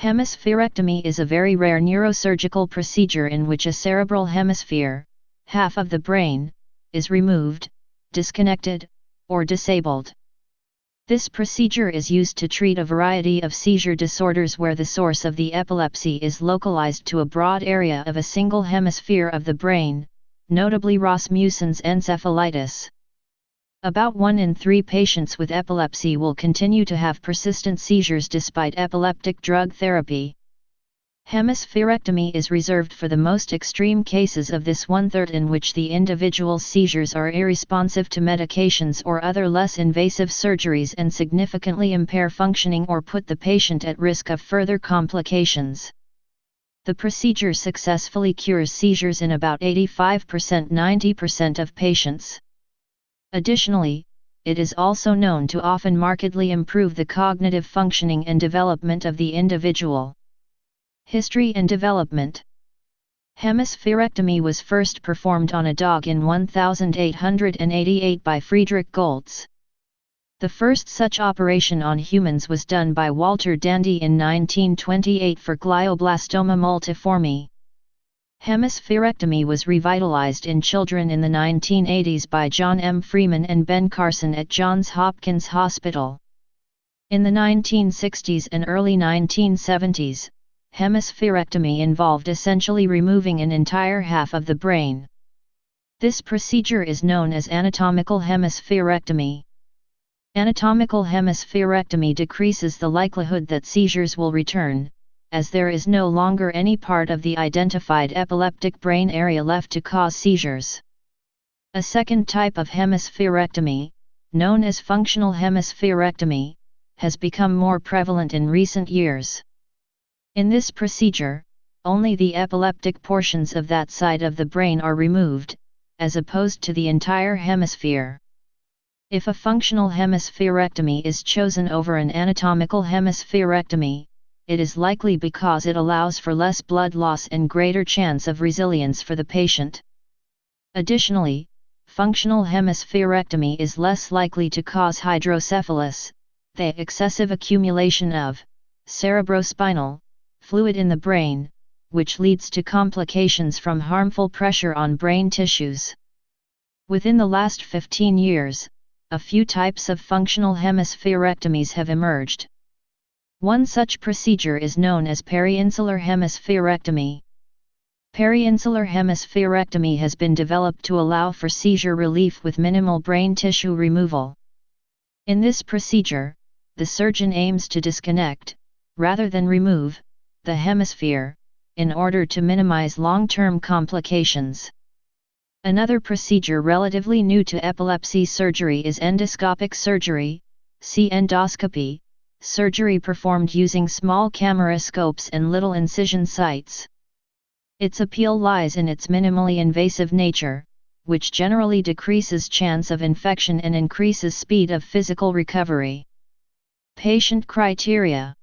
Hemispherectomy is a very rare neurosurgical procedure in which a cerebral hemisphere, half of the brain, is removed, disconnected, or disabled. This procedure is used to treat a variety of seizure disorders where the source of the epilepsy is localized to a broad area of a single hemisphere of the brain, notably Rasmussen's encephalitis. About 1 in 3 patients with epilepsy will continue to have persistent seizures despite epileptic drug therapy. Hemispherectomy is reserved for the most extreme cases of this 1/3 in which the individual's seizures are irresponsive to medications or other less invasive surgeries and significantly impair functioning or put the patient at risk of further complications. The procedure successfully cures seizures in about 85–90% of patients. Additionally, it is also known to often markedly improve the cognitive functioning and development of the individual. History and development. Hemispherectomy was first performed on a dog in 1888 by Friedrich Goltz. The first such operation on humans was done by Walter Dandy in 1928 for glioblastoma multiforme. Hemispherectomy was revitalized in children in the 1980s by John M. Freeman and Ben Carson at Johns Hopkins Hospital. In the 1960s and early 1970s, hemispherectomy involved essentially removing an entire half of the brain. This procedure is known as anatomical hemispherectomy. Anatomical hemispherectomy decreases the likelihood that seizures will return, as there is no longer any part of the identified epileptic brain area left to cause seizures. A second type of hemispherectomy, known as functional hemispherectomy, has become more prevalent in recent years. In this procedure, only the epileptic portions of that side of the brain are removed, as opposed to the entire hemisphere. If a functional hemispherectomy is chosen over an anatomical hemispherectomy, it is likely because it allows for less blood loss and greater chance of resilience for the patient. Additionally, functional hemispherectomy is less likely to cause hydrocephalus, the excessive accumulation of cerebrospinal fluid in the brain, which leads to complications from harmful pressure on brain tissues. Within the last 15 years, a few types of functional hemispherectomies have emerged. One such procedure is known as periinsular hemispherectomy. Periinsular hemispherectomy has been developed to allow for seizure relief with minimal brain tissue removal. In this procedure, the surgeon aims to disconnect, rather than remove, the hemisphere, in order to minimize long-term complications. Another procedure relatively new to epilepsy surgery is endoscopic surgery, see endoscopy, surgery performed using small camera scopes and little incision sites. Its appeal lies in its minimally invasive nature, which generally decreases chance of infection and increases speed of physical recovery. Patient criteria.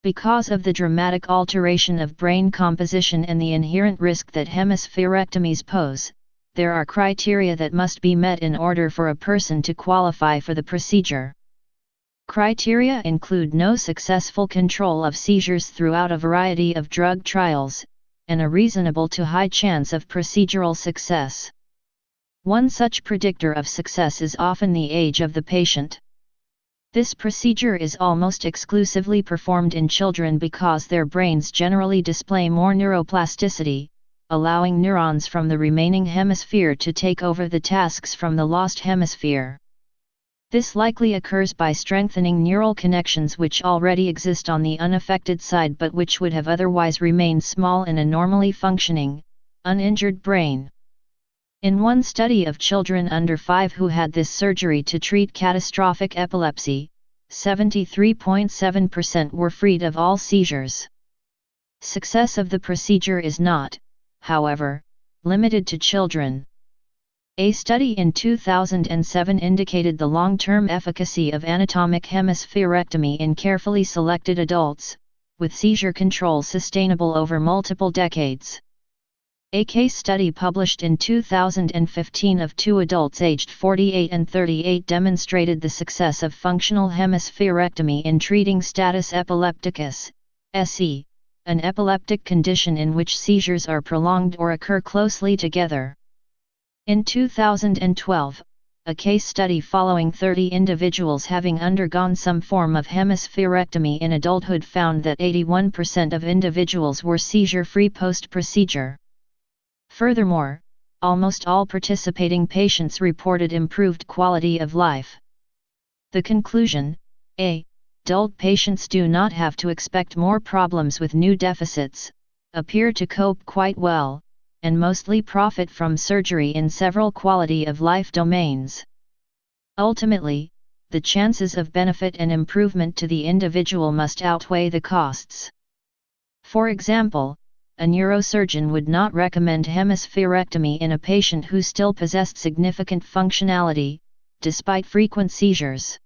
Because of the dramatic alteration of brain composition and the inherent risk that hemispherectomies pose, there are criteria that must be met in order for a person to qualify for the procedure. Criteria include no successful control of seizures throughout a variety of drug trials, and a reasonable to high chance of procedural success. One such predictor of success is often the age of the patient. This procedure is almost exclusively performed in children because their brains generally display more neuroplasticity, allowing neurons from the remaining hemisphere to take over the tasks from the lost hemisphere. This likely occurs by strengthening neural connections which already exist on the unaffected side but which would have otherwise remained small in a normally functioning, uninjured brain. In one study of children under 5 who had this surgery to treat catastrophic epilepsy, 73.7% were freed of all seizures. Success of the procedure is not, however, limited to children. A study in 2007 indicated the long-term efficacy of anatomic hemispherectomy in carefully selected adults, with seizure control sustainable over multiple decades. A case study published in 2015 of 2 adults aged 48 and 38 demonstrated the success of functional hemispherectomy in treating status epilepticus, SE, an epileptic condition in which seizures are prolonged or occur closely together. In 2012, a case study following 30 individuals having undergone some form of hemispherectomy in adulthood found that 81% of individuals were seizure-free post-procedure. Furthermore, almost all participating patients reported improved quality of life. The conclusion: A. Adult patients do not have to expect more problems with new deficits, appear to cope quite well, and mostly profit from surgery in several quality of life domains. Ultimately, the chances of benefit and improvement to the individual must outweigh the costs. For example, a neurosurgeon would not recommend hemispherectomy in a patient who still possessed significant functionality, despite frequent seizures.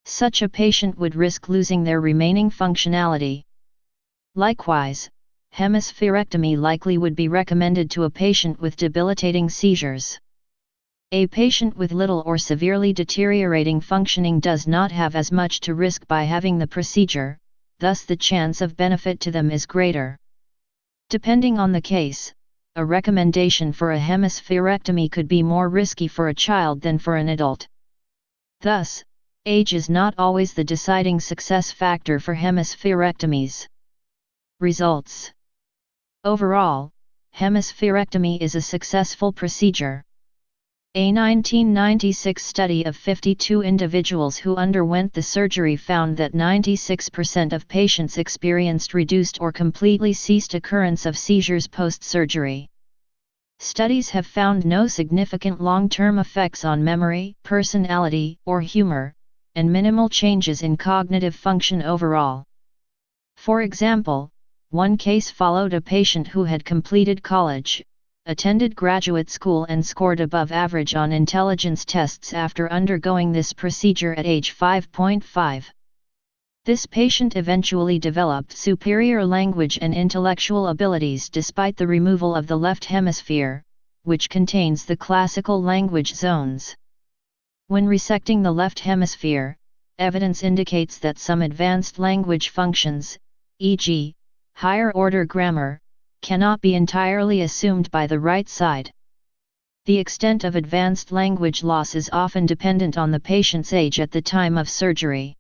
Such a patient would risk losing their remaining functionality. Likewise, hemispherectomy likely would be recommended to a patient with debilitating seizures. A patient with little or severely deteriorating functioning does not have as much to risk by having the procedure, thus the chance of benefit to them is greater. Depending on the case, a recommendation for a hemispherectomy could be more risky for a child than for an adult. Thus, age is not always the deciding success factor for hemispherectomies. Results: overall, hemispherectomy is a successful procedure. A 1996 study of 52 individuals who underwent the surgery found that 96% of patients experienced reduced or completely ceased occurrence of seizures post-surgery. Studies have found no significant long-term effects on memory, personality, or humor, and minimal changes in cognitive function overall. For example, one case followed a patient who had completed college, attended graduate school and scored above average on intelligence tests after undergoing this procedure at age 5.5. This patient eventually developed superior language and intellectual abilities despite the removal of the left hemisphere, which contains the classical language zones. When resecting the left hemisphere, evidence indicates that some advanced language functions, e.g., higher-order grammar, cannot be entirely assumed by the right side. The extent of advanced language loss is often dependent on the patient's age at the time of surgery.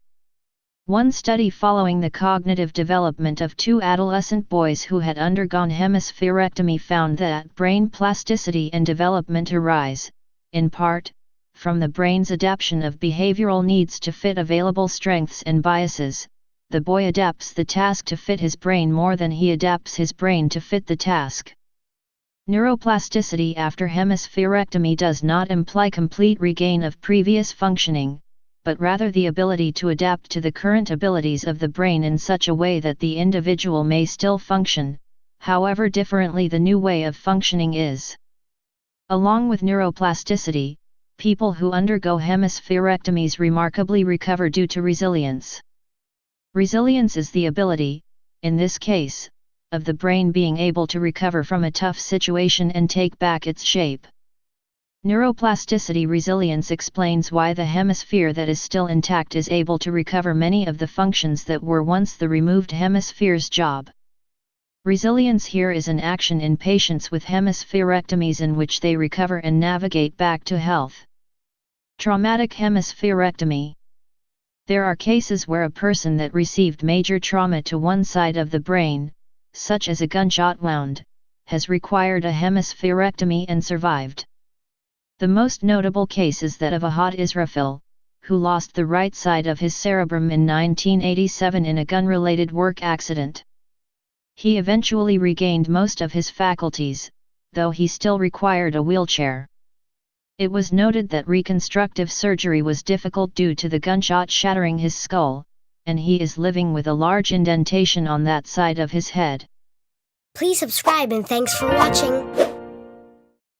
One study following the cognitive development of 2 adolescent boys who had undergone hemispherectomy found that brain plasticity and development arise, in part, from the brain's adaptation of behavioral needs to fit available strengths and biases. The boy adapts the task to fit his brain more than he adapts his brain to fit the task. Neuroplasticity after hemispherectomy does not imply complete regain of previous functioning, but rather the ability to adapt to the current abilities of the brain in such a way that the individual may still function, however differently the new way of functioning is. Along with neuroplasticity, people who undergo hemispherectomies remarkably recover due to resilience. Resilience is the ability, in this case, of the brain being able to recover from a tough situation and take back its shape. Neuroplasticity resilience explains why the hemisphere that is still intact is able to recover many of the functions that were once the removed hemisphere's job. Resilience here is an action in patients with hemispherectomies in which they recover and navigate back to health. Traumatic hemispherectomy. There are cases where a person that received major trauma to one side of the brain, such as a gunshot wound, has required a hemispherectomy and survived. The most notable case is that of Ahad Israfil, who lost the right side of his cerebrum in 1987 in a gun-related work accident. He eventually regained most of his faculties, though he still required a wheelchair. It was noted that reconstructive surgery was difficult due to the gunshot shattering his skull, and he is living with a large indentation on that side of his head. Please subscribe and thanks for watching.